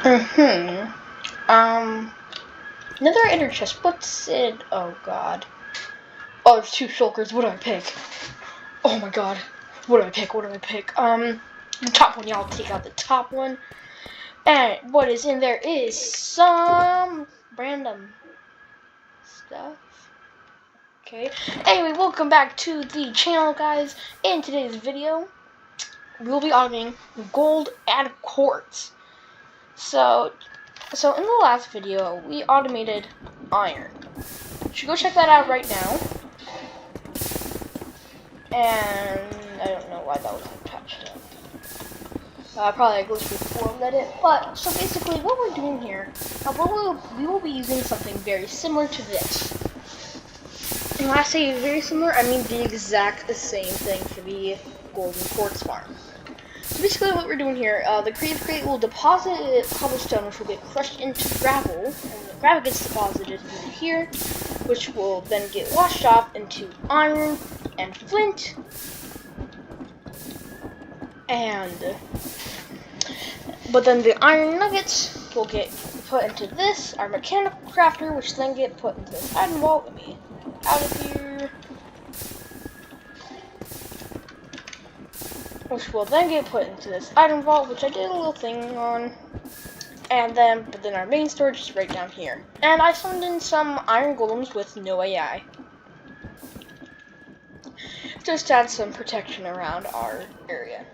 Another ender chest. What's it? Oh god. Oh, there's two shulkers. What do I pick? Oh my god. What do I pick? The top one. Y'all take out the top one. And what is in there is some random stuff. Okay. Anyway, welcome back to the channel, guys. In today's video, we'll be auditing gold and quartz. So in the last video, we automated iron. You should go check that out right now. And I don't know why that was attached. Probably a glitch before let it. But so basically, what we're doing here, we will be using something very similar to this. And when I say very similar, I mean the exact same thing for the golden quartz farm. So basically what we're doing here, the creative crate will deposit cobblestone, which will get crushed into gravel, and the gravel gets deposited into here, which will then get washed off into iron and flint, but then the iron nuggets will get put into this, our mechanical crafter, which then get put into this iron vault. Let me out of here. Which will then get put into this item vault, which I did a little thing on. But then our main storage is right down here. And I summoned in some iron golems with no AI. Just to add some protection around our area.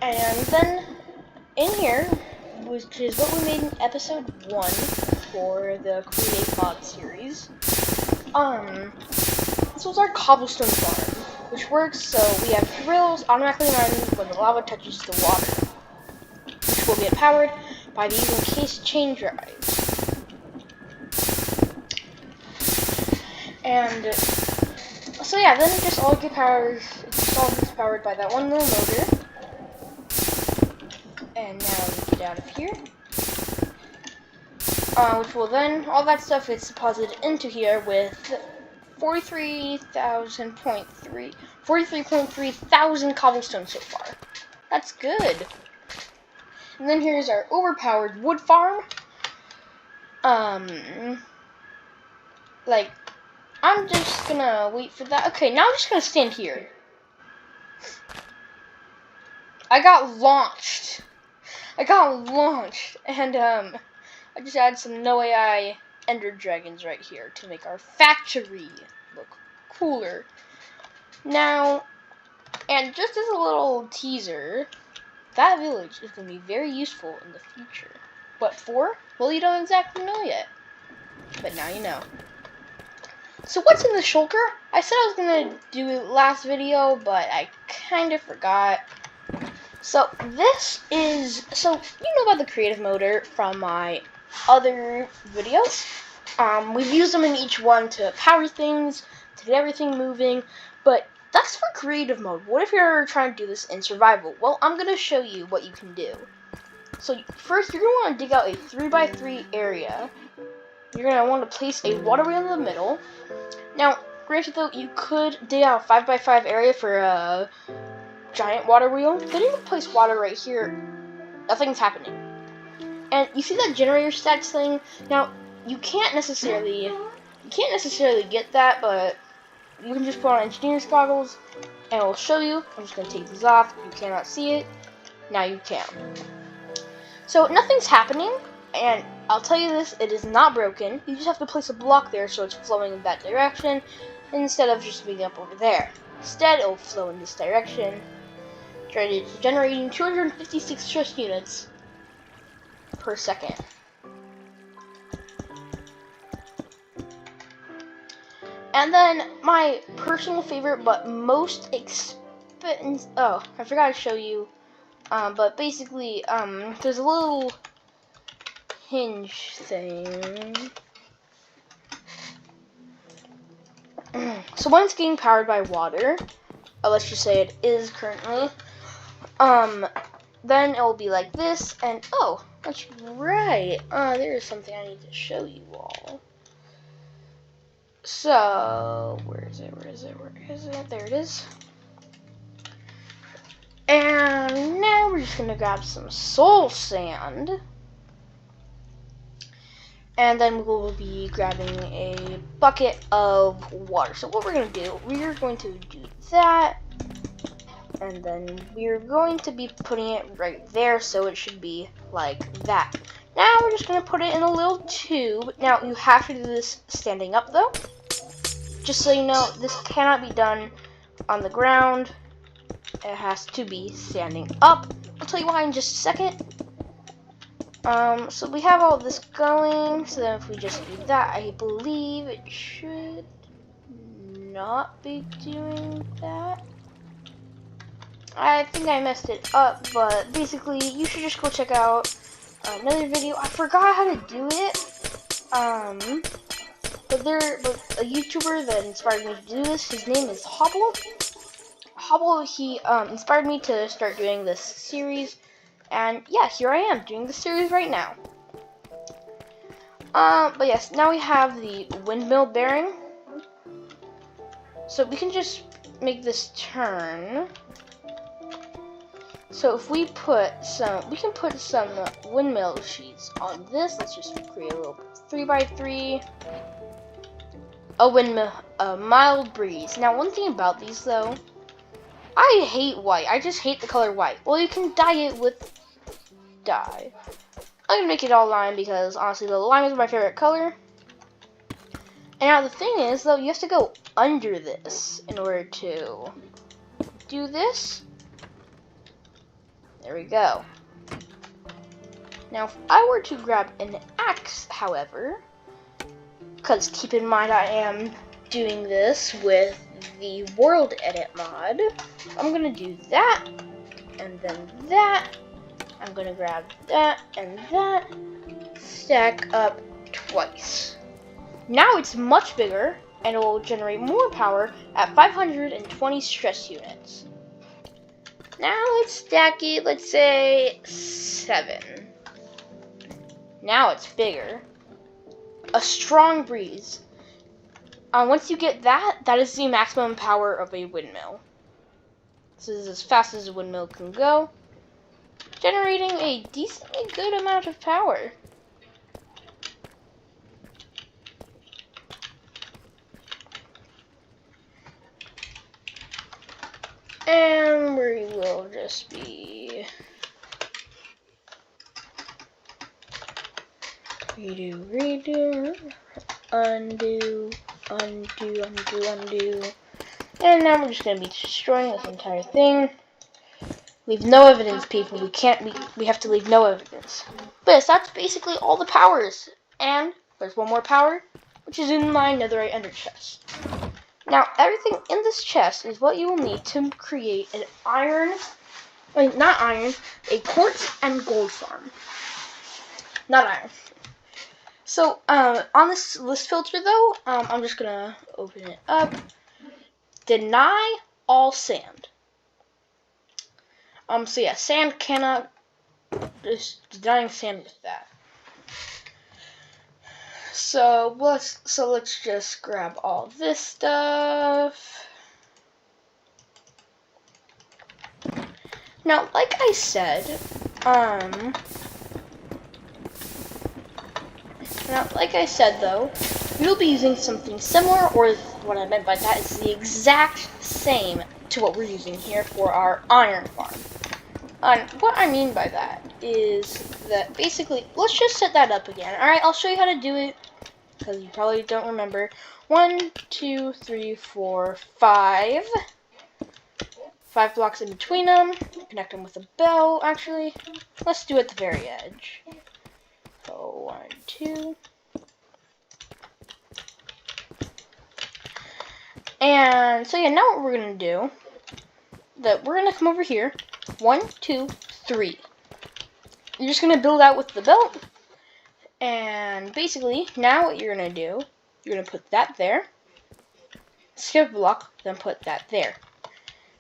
And then, in here, which is what we made in episode 1 for the Create Mod series, this was our cobblestone farm, which works so we have drills automatically run when the lava touches the water, which will get powered by these encased chain drives. And so yeah, then it just all gets powered by that one little motor. And now we get out of here. Which will then, all that stuff gets deposited into here with 43.3 thousand cobblestone so far. That's good. And then here's our overpowered wood farm. I'm just gonna wait for that. Okay, now I'm just gonna stand here. I got launched, and I just added some no AI ender dragons right here to make our factory look cooler. Now, and just as a little teaser, that village is going to be very useful in the future. What for? Well, you don't exactly know yet, but now you know. So what's in the shulker? I said I was going to do it last video, but I kind of forgot. So this is, you know about the creative motor from my other videos. We've used them in each one to power things, to get everything moving, but that's for creative mode. What if you're trying to do this in survival? Well, I'm going to show you what you can do. So first, you're going to want to dig out a 3x3 area. You're going to want to place a water wheel in the middle. Now, granted though, you could dig out a 5x5 area for a giant water wheel. Then you can place water right here. Nothing's happening. And you see that generator stacks thing? Now, you can't necessarily get that, but you can just put on engineer's goggles and it'll show you. I'm just gonna take these off. You cannot see it. Now you can. So nothing's happening, and I'll tell you this, it is not broken. You just have to place a block there so it's flowing in that direction instead of just being up over there. Instead, it'll flow in this direction, generating 256 stress units per second. And then my personal favorite but most expensive, oh, I forgot to show you, but basically, there's a little hinge thing. So when it's getting powered by water, let's just say it is currently, then it will be like this, and oh, that's right, there is something I need to show you all. So, where is it? There it is. And now now we're just going to grab some soul sand. And then we'll be grabbing a bucket of water. So what we're going to do, we are going to do that. And then we're going to be putting it right there, so it should be like that. Now we're just going to put it in a little tube. Now you have to do this standing up though. Just so you know, this cannot be done on the ground. It has to be standing up. I'll tell you why in just a second. So we have all this going, so then if we just do that, I believe it should not be doing that. I think I messed it up, but basically you should just go check out another video. I forgot how to do it. But a YouTuber that inspired me to do this, his name is Hobble. Hobble, he inspired me to start doing this series, and yeah, here I am doing the series right now. But yes, now we have the windmill bearing, so we can just make this turn. So if we put some, we can put some windmill sheets on this. Let's just create a little 3x3. A windmill, a mild breeze. Now, one thing about these though, I hate white. I just hate the color white. Well, you can dye it with dye. I'm gonna make it all lime because honestly, the lime is my favorite color. And now the thing is though, you have to go under this in order to do this. There we go. Now, if I were to grab an axe, however, because keep in mind I am doing this with the World Edit mod, I'm gonna do that, and then that. I'm gonna grab that and that, stack up twice. Now it's much bigger, and it will generate more power at 520 stress units. Now let's stack it, let's say 7. Now it's bigger. A strong breeze. Once you get that, that is the maximum power of a windmill. This is as fast as a windmill can go, generating a decently good amount of power. And we will just be redo, undo. And now we're just gonna be destroying this entire thing. Leave no evidence, people. We have to leave no evidence. But yes, that's basically all the powers. And there's one more power, which is in my netherite ender chest. Now, everything in this chest is what you will need to create an a quartz and gold farm. Not iron. So, on this list filter though, I'm just gonna open it up. Deny all sand. So yeah, sand cannot, just denying sand with that. So let's just grab all this stuff. Now, like I said, though, we'll be using something similar, or what I meant by that is the exact same to what we're using here for our iron farm. And what I mean by that is that basically, let's just set that up again. Alright, I'll show you how to do it, because you probably don't remember. 1, 2, 3, 4, 5. 5 blocks in between them. Connect them with a bell, actually. Let's do it at the very edge. So, 1, 2. And so yeah, now what we're gonna do, that we're gonna come over here. 1, 2, 3. You're just gonna build out with the belt, and basically now what you're gonna do, you're gonna put that there, skip a block, then put that there.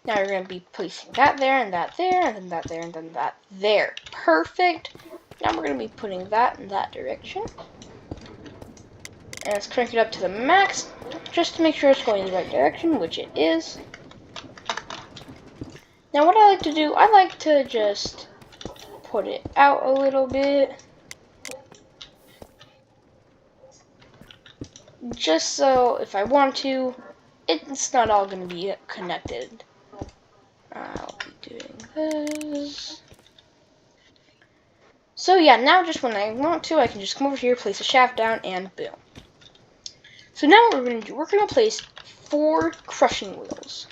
Now you're gonna be placing that there, and that there, and then that there, and then that there. Perfect. Now we're gonna be putting that in that direction, and let's crank it up to the max, just to make sure it's going in the right direction, which it is. Now what I like to do, I like to just put it out a little bit. Just so if I want to, it's not all going to be connected. I'll be doing this. So yeah, now just when I want to, I can just come over here, place a shaft down, and boom. So now what we're going to do, we're going to place 4 crushing wheels.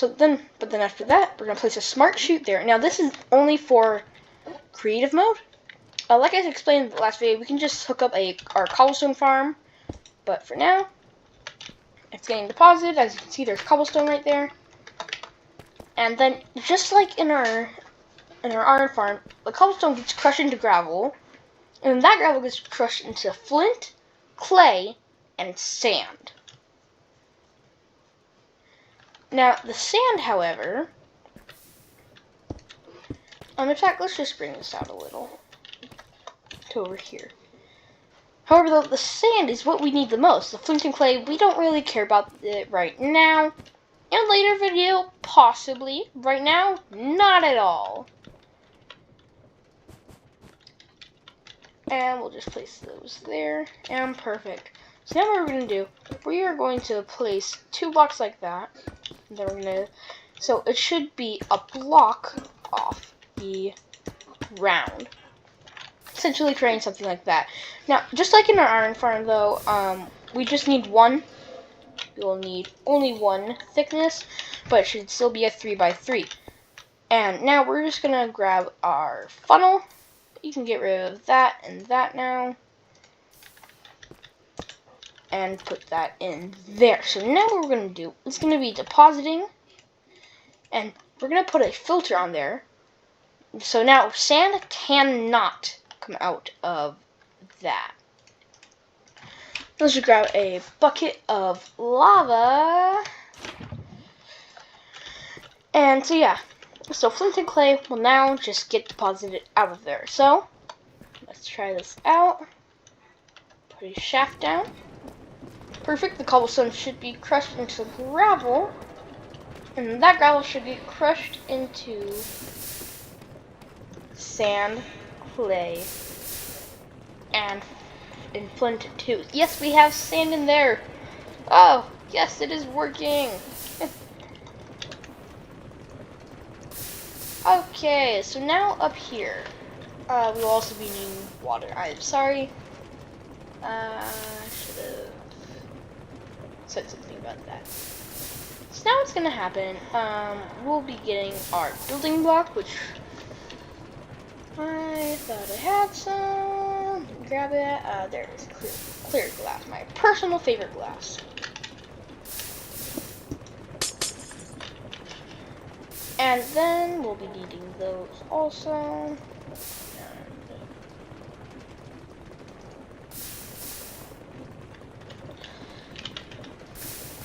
But then after that, we're going to place a smart chute there. Now this is only for creative mode. Like I explained in the last video, we can just hook up our cobblestone farm. But for now, it's getting deposited. As you can see, there's cobblestone right there. And then, just like in our iron farm, the cobblestone gets crushed into gravel. And then that gravel gets crushed into flint, clay, and sand. Now, the sand, however... in fact, let's just bring this out a little. To over here. However, the sand is what we need the most. The flint and clay, we don't really care about it right now. In a later video, possibly. Right now, not at all. And we'll just place those there. And perfect. So now what we're going to do, we are going to place 2 blocks like that. And then we're going to... So it should be a block off the ground. Essentially creating something like that. Now, just like in our iron farm, though, we just need 1. We will need only 1 thickness, but it should still be a 3x3. And now we're just gonna grab our funnel. You can get rid of that and that now, and put that in there. So now what we're gonna do, it's gonna be depositing, and we're gonna put a filter on there. So now sand cannot come out of that. Let's just grab a bucket of lava. And so yeah, so flint and clay will now just get deposited out of there. So let's try this out. Put a shaft down. Perfect, the cobblestone should be crushed into gravel. And that gravel should get crushed into sand, clay, and flint too. Yes, we have sand in there. Oh, yes, it is working. Okay, so now up here, we'll also be needing water. I'm sorry. I should have said something about that. So now what's gonna happen, we'll be getting our building block, which I thought I had some. Grab it. There it is. Clear glass. My personal favorite glass. And then we'll be needing those also.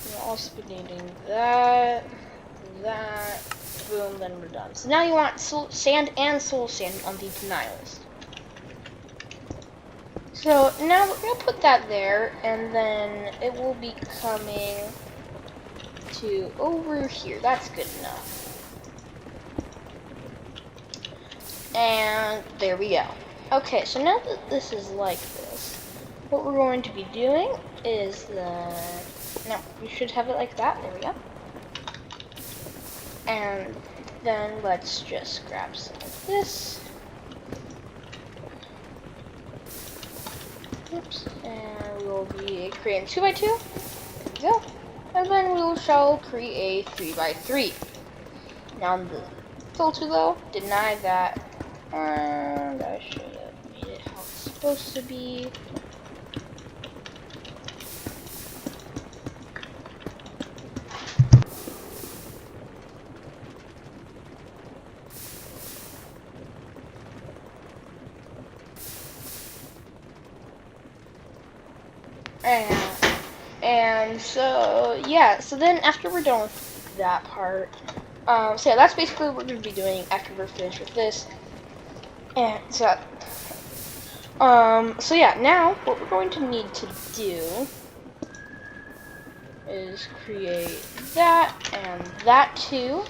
We'll also be needing that. Boom, then we're done. So now you want sand and soul sand on the deny list. So now we're going to put that there, and then it will be coming to over here. That's good enough. And there we go. Okay, so now that this is like this, what we're going to be doing is that... No, we should have it like that. There we go. And then let's just grab some of this. Oops. And we'll be creating 2x2. There we go. And then we shall create a 3x3. Now the filter though, deny that. And I should have made it how it's supposed to be. And so yeah, so then after we're done with that part, so yeah, that's basically what we're going to be doing after we're finished with this. And so so yeah, now what we're going to need to do is create that and that too.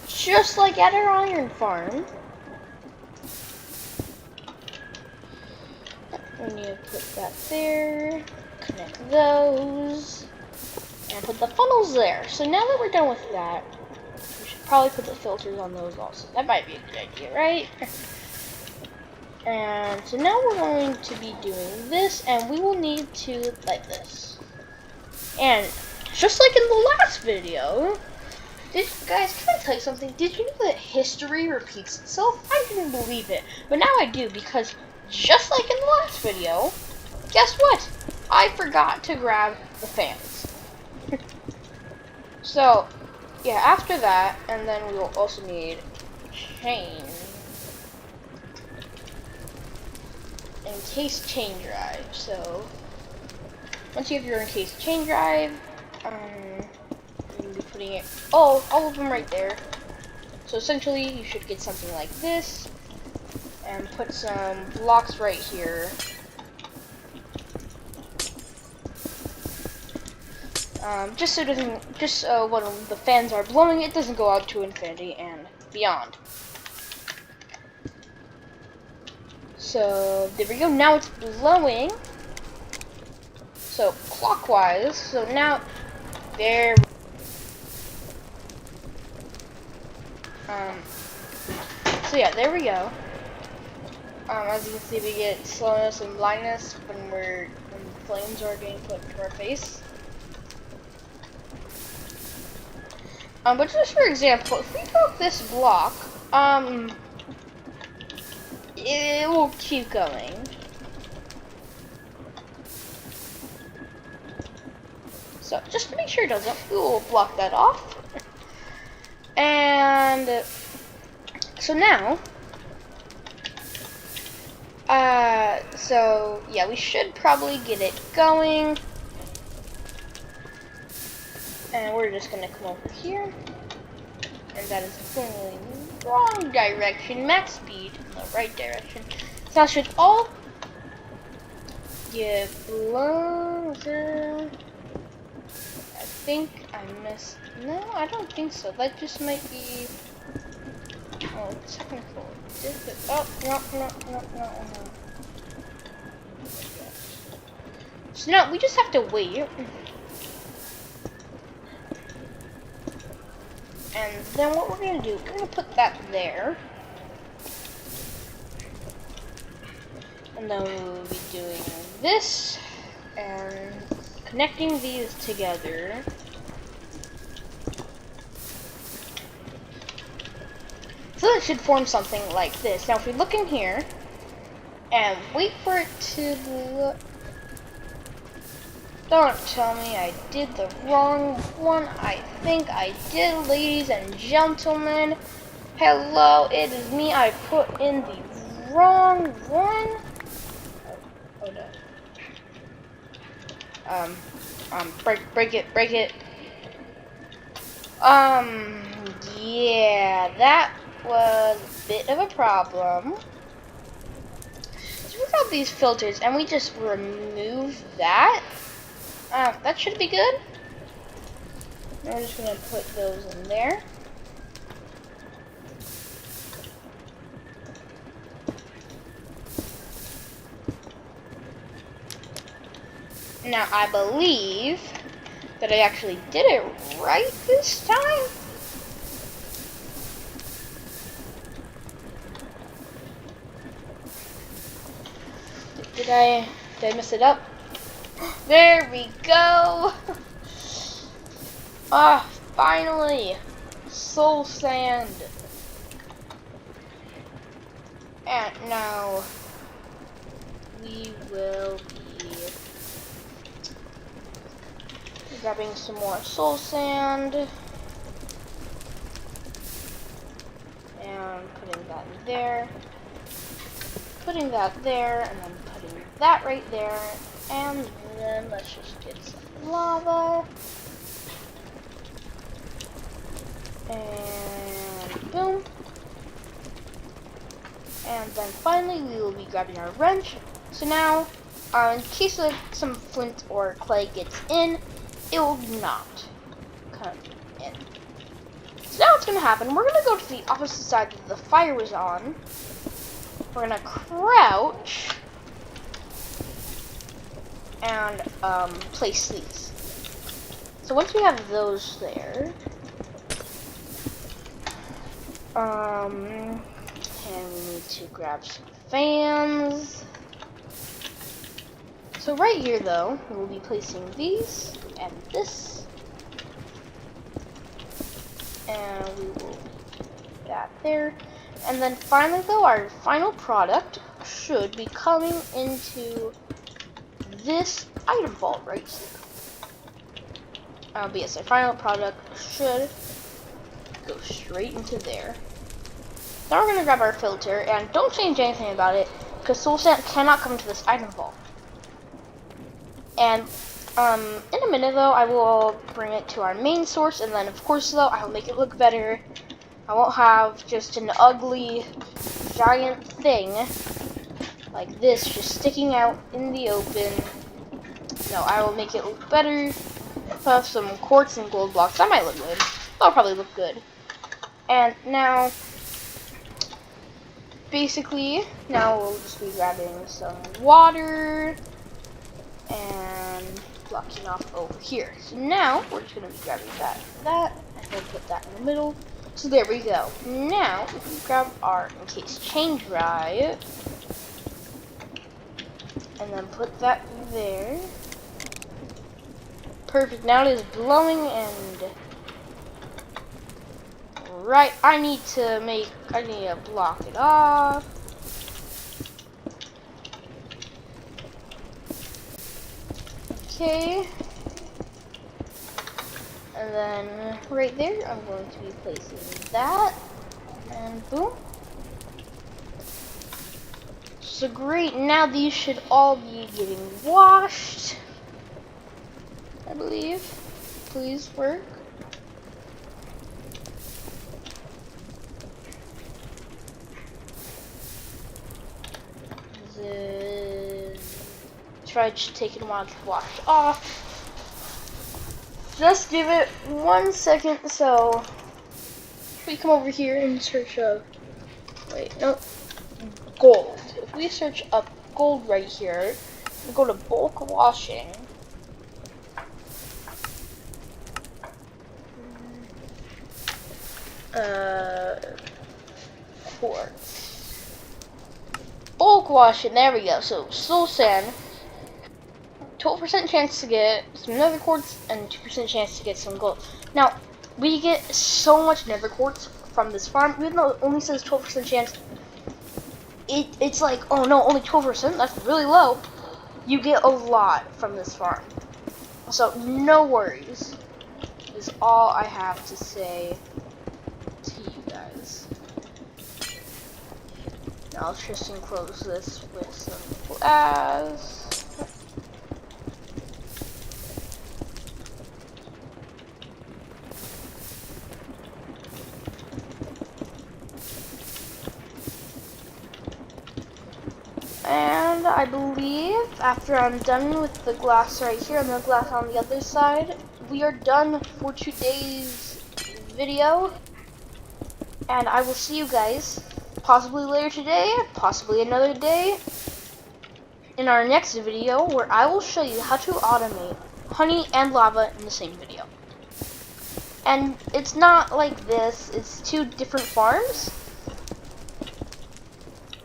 Just like at our iron farm. We need to put that there, connect those, and put the funnels there. So now that we're done with that, we should probably put the filters on those also. That might be a good idea, right? And so now we're going to be doing this, and we will need to like this. And just like in the last video, guys, can I tell you something? Did you know that history repeats itself? I didn't believe it, but now I do, because just like in the last video, guess what? I forgot to grab the fans. So, yeah, after that, and then we will also need chain. Encased chain drive. So, once you have your encased chain drive, you'll be putting it, all of them right there. So essentially, you should get something like this, and put some blocks right here. Just so it doesn't, when the fans are blowing, it doesn't go out to infinity and beyond. So there we go. Now it's blowing. So clockwise. So now there. So yeah, there we go. As you can see, we get slowness and blindness when the flames are being put into our face. But just for example, if we broke this block, it will keep going. So just to make sure it doesn't, we will block that off. And so now, so yeah, we should probably get it going. And we're just gonna come over here, and that is going the wrong direction. Max speed in the right direction. So that should all get blown. I think I missed. No, I don't think so. That just might be. Oh, technical. Oh, no. So now we just have to wait. And then what we're going to do, we're going to put that there. And then we'll be doing this and connecting these together. So it should form something like this. Now if we look in here and wait for it to look. Don't tell me I did the wrong one. I think I did, ladies and gentlemen. Hello, it is me. I put in the wrong one. Oh no. Break it. Yeah, that was a bit of a problem. So we got these filters, and we just remove that. That should be good. We're just gonna put those in there. Now I believe that I actually did it right this time. Did I mess it up? There we go. Ah, finally, soul sand. And now we will be grabbing some more soul sand and putting that there, putting that there, and then putting that right there. And then let's just get some lava. And boom. And then finally we will be grabbing our wrench. So now, in case some flint or clay gets in, it will not come in. So now what's gonna happen, we're gonna go to the opposite side that the fire was on. We're gonna crouch and place these. So once we have those there, and we need to grab some fans. So right here though, we'll be placing these and this. And we will put that there. And then finally though, our final product should be coming into this item vault right here. But yes, our final product should go straight into there. Now we're gonna grab our filter, and don't change anything about it, because soul sand cannot come into this item vault. And in a minute though, I will bring it to our main source, and then of course though, I will make it look better. I won't have just an ugly giant thing like this just sticking out in the open. No, I will make it look better. Have some quartz and gold blocks. That might look good. That'll probably look good. And now, basically, now we'll just be grabbing some water and blocking off over here. So now we're just gonna be grabbing that, and then put that in the middle. So there we go. Now we can grab our encased chain drive and then put that there. Perfect. Now it is blowing, and right, I need to block it off. Okay. And then right there, I'm going to be placing that, and boom. So great, now these should all be getting washed, I believe. Please work. Try to take it a while to wash off. Just give it 1 second. So if we come over here and search up, gold. If we search up gold right here, we go to bulk washing. Quartz. Bulk washing, there we go. So soul sand, 12% chance to get some nether quartz and 2% chance to get some gold. Now, we get so much nether quartz from this farm, even though it only says 12% chance. It's like, oh no, only 12%, that's really low. You get a lot from this farm. So no worries, is all I have to say to you guys. Now let's just enclose this with some glass. And I believe after I'm done with the glass right here and the glass on the other side, we are done for today's video. And I will see you guys possibly later today, possibly another day, in our next video, where I will show you how to automate honey and lava in the same video. And it's not like this, it's two different farms.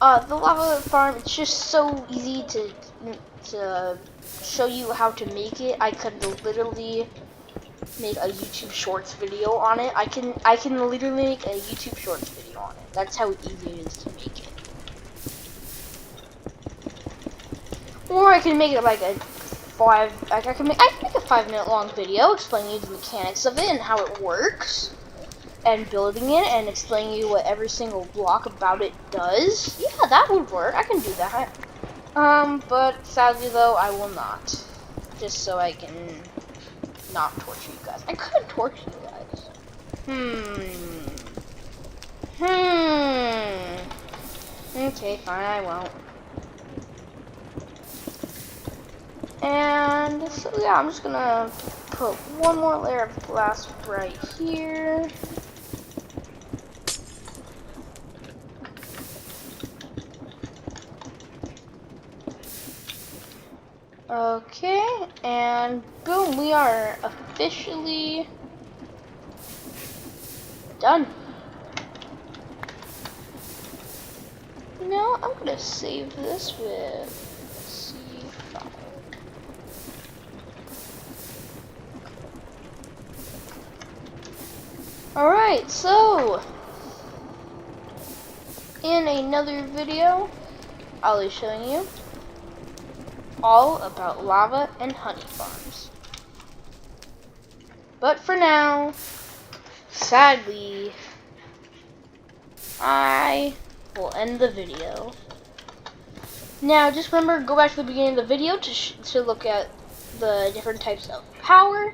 The lava farm, it's just so easy to show you how to make it. I could literally make a YouTube Shorts video on it. I can literally make a YouTube Shorts video on it. That's how easy it is to make it. Or I can make it like I can make a 5-minute long video explaining the mechanics of it and how it works, and building it and explaining you what every single block about it does. Yeah, that would work. I can do that. But sadly though, I will not. Just so I can not torture you guys. I could torture you guys. Okay, fine, I won't. And so yeah, I'm just gonna put one more layer of glass right here. Okay, and boom, we are officially done. Now I'm gonna save this with C5. Alright, so in another video, I'll be showing you all about lava and honey farms. But for now, sadly, I will end the video. Now, just remember, go back to the beginning of the video to look at the different types of power.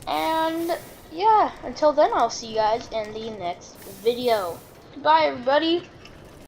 And yeah, until then, I'll see you guys in the next video. Goodbye, everybody.